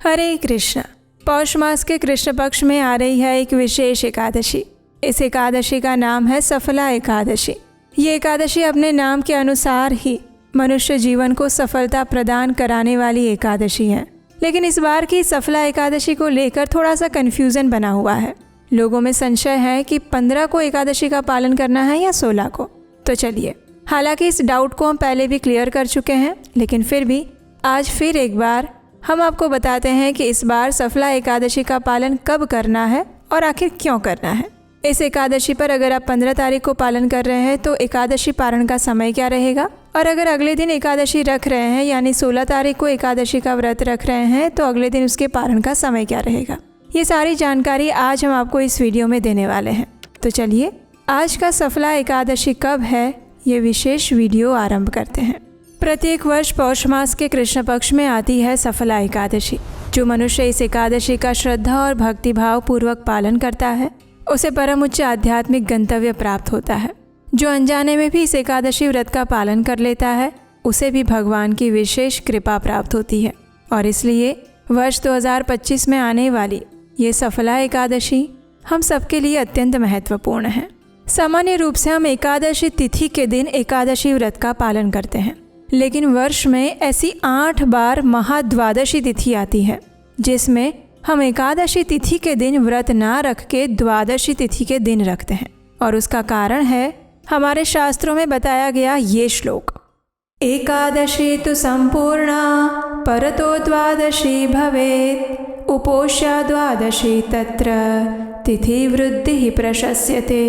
हरे कृष्ण। पौष मास के कृष्ण पक्ष में आ रही है एक विशेष एकादशी। इस एकादशी का नाम है सफला एकादशी। ये एकादशी अपने नाम के अनुसार ही मनुष्य जीवन को सफलता प्रदान कराने वाली एकादशी है। लेकिन इस बार की सफला एकादशी को लेकर थोड़ा सा कन्फ्यूज़न बना हुआ है। लोगों में संशय है कि 15 को एकादशी का पालन करना है या 16 को। तो चलिए, हालांकि इस डाउट को हम पहले भी क्लियर कर चुके हैं, लेकिन फिर भी आज फिर एक बार हम आपको बताते हैं कि इस बार सफला एकादशी का पालन कब करना है और आखिर क्यों करना है। इस एकादशी पर अगर आप 15 तारीख को पालन कर रहे हैं तो एकादशी पारण का समय क्या रहेगा, और अगर अगले दिन एकादशी रख रहे हैं यानी 16 तारीख को एकादशी का व्रत रख रहे हैं तो अगले दिन उसके पारण का समय क्या रहेगा। ये सारी जानकारी आज हम आपको इस वीडियो में देने वाले हैं। तो चलिए, आज का सफला एकादशी कब है ये विशेष वीडियो आरंभ करते हैं। प्रत्येक वर्ष पौष मास के कृष्ण पक्ष में आती है सफला एकादशी। जो मनुष्य इस एकादशी का श्रद्धा और भक्तिभाव पूर्वक पालन करता है उसे परम उच्च आध्यात्मिक गंतव्य प्राप्त होता है। जो अनजाने में भी इस एकादशी व्रत का पालन कर लेता है उसे भी भगवान की विशेष कृपा प्राप्त होती है। और इसलिए वर्ष 2025 में आने वाली ये सफला एकादशी हम सबके लिए अत्यंत महत्वपूर्ण है। सामान्य रूप से हम एकादशी तिथि के दिन एकादशी व्रत का पालन करते हैं, लेकिन वर्ष में ऐसी 8 बार महाद्वादशी तिथि आती है जिसमें हम एकादशी तिथि के दिन व्रत ना रख के द्वादशी तिथि के दिन रखते हैं। और उसका कारण है हमारे शास्त्रों में बताया गया ये श्लोक, एकादशी तु संपूर्णा परतो द्वादशी भवेत् उपोष्य द्वादशी तत्र तिथि वृद्धि प्रशस्यते।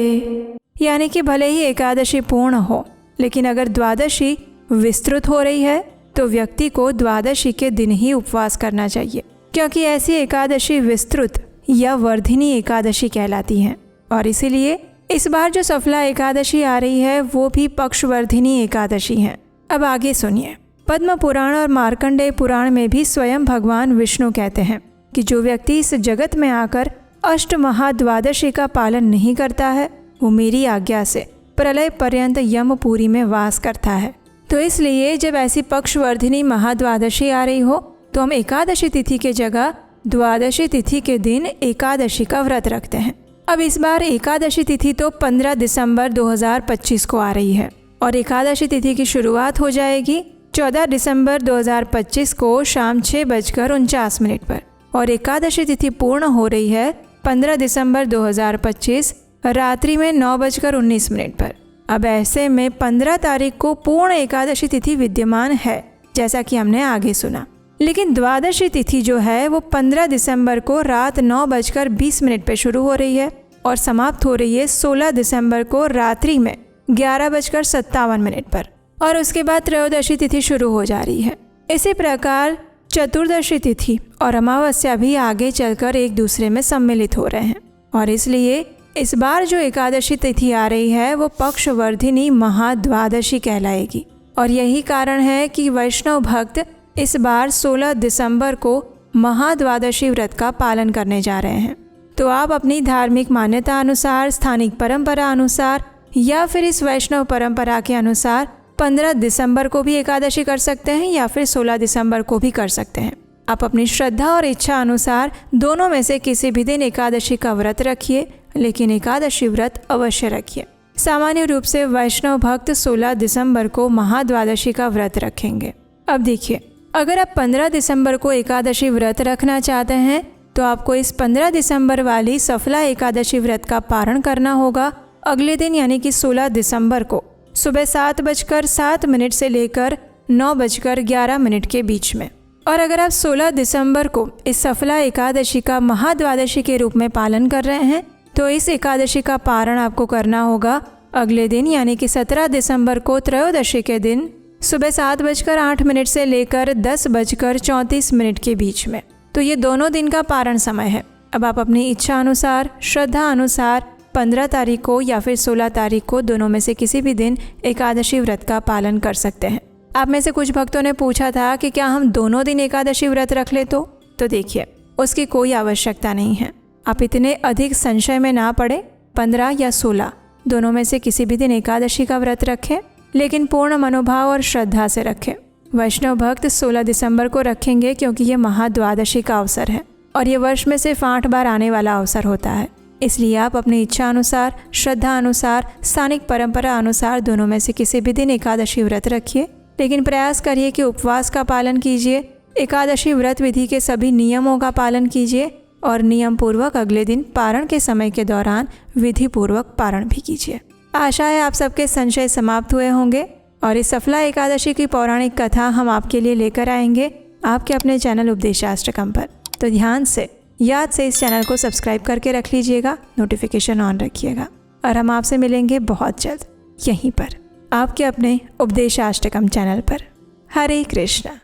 यानी कि भले ही एकादशी पूर्ण हो, लेकिन अगर द्वादशी विस्तृत हो रही है तो व्यक्ति को द्वादशी के दिन ही उपवास करना चाहिए, क्योंकि ऐसी एकादशी विस्तृत या वर्धिनी एकादशी कहलाती है। और इसीलिए इस बार जो सफला एकादशी आ रही है वो भी पक्षवर्धिनी एकादशी है। अब आगे सुनिए। पद्म पुराण और मार्कंडेय पुराण में भी स्वयं भगवान विष्णु कहते हैं कि जो व्यक्ति इस जगत में आकर अष्ट महाद्वादशी का पालन नहीं करता है वो मेरी आज्ञा से प्रलय पर्यंत यमपुरी में वास करता है। तो इसलिए जब ऐसी पक्षवर्धिनी महाद्वादशी आ रही हो तो हम एकादशी तिथि के जगह द्वादशी तिथि के दिन एकादशी का व्रत रखते हैं। अब इस बार एकादशी तिथि तो 15 दिसंबर 2025 को आ रही है और एकादशी तिथि की शुरुआत हो जाएगी 14 दिसंबर 2025 को शाम 6:49 पर और एकादशी तिथि पूर्ण हो रही है 15 दिसंबर 2025 रात्रि में 9:19 पर। अब ऐसे में 15 तारीख को पूर्ण एकादशी तिथि विद्यमान है, जैसा कि हमने आगे सुना। लेकिन द्वादशी तिथि जो है वो 15 दिसंबर को रात 9:20 पर शुरू हो रही है और समाप्त हो रही है 16 दिसंबर को रात्रि में 11:57 पर। और उसके बाद त्रयोदशी तिथि शुरू हो जा रही है। इसी प्रकार चतुर्दशी तिथि और अमावस्या भी आगे चलकर एक दूसरे में सम्मिलित हो रहे हैं। और इसलिए इस बार जो एकादशी तिथि आ रही है वो पक्षवर्धिनी महाद्वादशी कहलाएगी। और यही कारण है कि वैष्णव भक्त इस बार 16 दिसंबर को महाद्वादशी व्रत का पालन करने जा रहे हैं। तो आप अपनी धार्मिक मान्यता अनुसार, स्थानिक परंपरा अनुसार या फिर इस वैष्णव परंपरा के अनुसार 15 दिसंबर को भी एकादशी कर सकते हैं या फिर 16 दिसंबर को भी कर सकते हैं। आप अपनी श्रद्धा और इच्छा अनुसार दोनों में से किसी भी दिन एकादशी का व्रत रखिए, लेकिन एकादशी व्रत अवश्य रखिए। सामान्य रूप से वैष्णव भक्त 16 दिसंबर को महाद्वादशी का व्रत रखेंगे। अब देखिए, अगर आप 15 दिसंबर को एकादशी व्रत रखना चाहते हैं तो आपको इस 15 दिसंबर वाली सफला एकादशी व्रत का पारण करना होगा अगले दिन यानी कि 16 दिसंबर को सुबह 7:07 से लेकर 9:11 के बीच में। और अगर आप 16 दिसंबर को इस सफला एकादशी का महाद्वादशी के रूप में पालन कर रहे हैं तो इस एकादशी का पारण आपको करना होगा अगले दिन यानी कि 17 दिसंबर को त्रयोदशी के दिन सुबह 7:08 से लेकर 10:34 के बीच में। तो ये दोनों दिन का पारण समय है। अब आप अपनी इच्छा अनुसार, श्रद्धा अनुसार 15 तारीख को या फिर 16 तारीख को दोनों में से किसी भी दिन एकादशी व्रत का पालन कर सकते हैं। आप में से कुछ भक्तों ने पूछा था कि क्या हम दोनों दिन एकादशी व्रत रख ले तो देखिए, उसकी कोई आवश्यकता नहीं है। आप इतने अधिक संशय में ना पड़े। 15 या 16 दोनों में से किसी भी दिन एकादशी का व्रत रखें, लेकिन पूर्ण मनोभाव और श्रद्धा से रखें। वैष्णव भक्त 16 दिसंबर को रखेंगे क्योंकि ये महाद्वादशी का अवसर है और ये वर्ष में सिर्फ 8 बार आने वाला अवसर होता है। इसलिए आप अपनी इच्छा अनुसार, श्रद्धा अनुसार, स्थानिक परंपरा अनुसार दोनों में से किसी भी दिन एकादशी व्रत रखिए, लेकिन प्रयास करिए कि उपवास का पालन कीजिए, एकादशी व्रत विधि के सभी नियमों का पालन कीजिए और नियम पूर्वक अगले दिन पारण के समय के दौरान विधि पूर्वक पारण भी कीजिए। आशा है आप सबके संशय समाप्त हुए होंगे और इस सफला एकादशी की पौराणिक कथा हम आपके लिए लेकर आएंगे आपके अपने चैनल उपदेशाष्टकम पर। तो ध्यान से, याद से इस चैनल को सब्सक्राइब करके रख लीजिएगा, नोटिफिकेशन ऑन रखिएगा और हम आपसे मिलेंगे बहुत जल्द यहीं पर आपके अपने उपदेशाष्टकम चैनल पर। हरे कृष्णा।